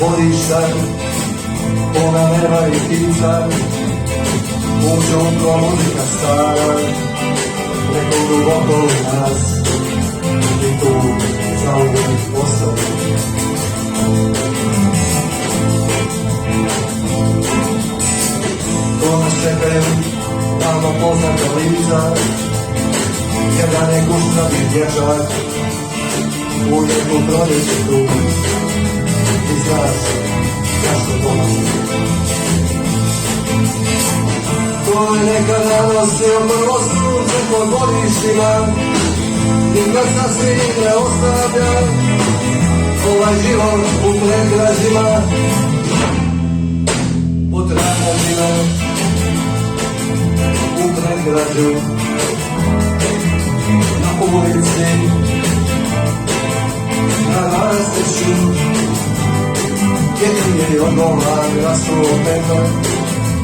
dvorišta, ona nema i ptica, uđe upravo muzika stara, neko duboko u nas, i tu zauvijek ostali. To nas čekaju, davno poznata lica, jedan je guštravi dječak, uvijek u proljeće tu, i znaš zašto dolazi. To je nekada nosio prvo sunce po dvorištima, nikad sasvim ne ostavlja ovaj život u predgrađima, pod radnjima, u predgrađu, na ulici, na rasteću, jedin je odgovor rasuo peta,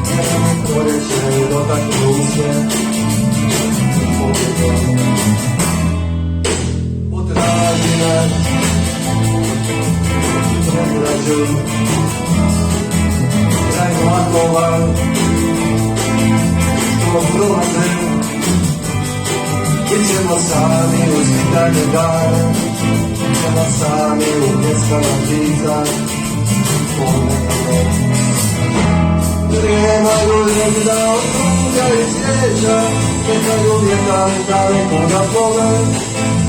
jedin proljeće dotaknu se, potraži nas, predgrađu, kraj vlakova, što prolaze, bit ćemo sami u svitanje dana, bit ćemo sami u pjeskama ptica, ponekada. Tremaju negda od kruga i svijeća, čekaju vjetar dalekoga pole,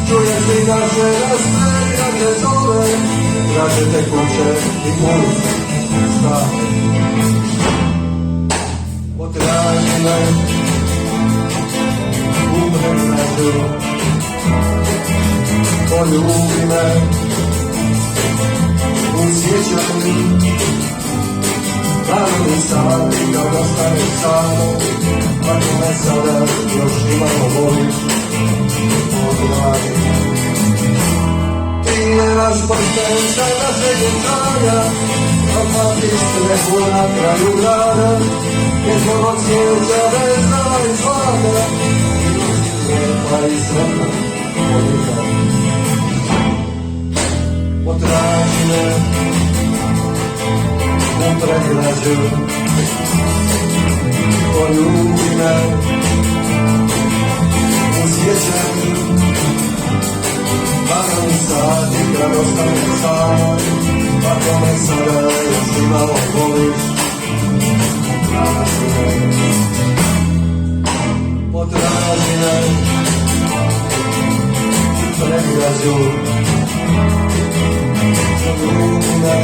čuje si naše rasprejane zove, traže te kuće i ulice, stane. Potraži me u predgrađu, poljubi me u sjećanju, Narodni sati kad ostanem samo, ako me sada još imamo voliš, odlazi. Ti je naš prsten sa našeg dječanja, a patiš neku na kraju grada, gdje smo od svijeća bez znala i zlata, lijepa i sretna odlika. Potraži me u predgrađu, poljubi me u sjećanju, Narodni sati kad ostanem sam, ako me sada još imalo voliš, potraži me u predgrađu, poljubi me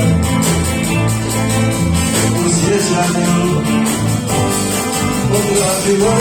u sjećanju, potraži me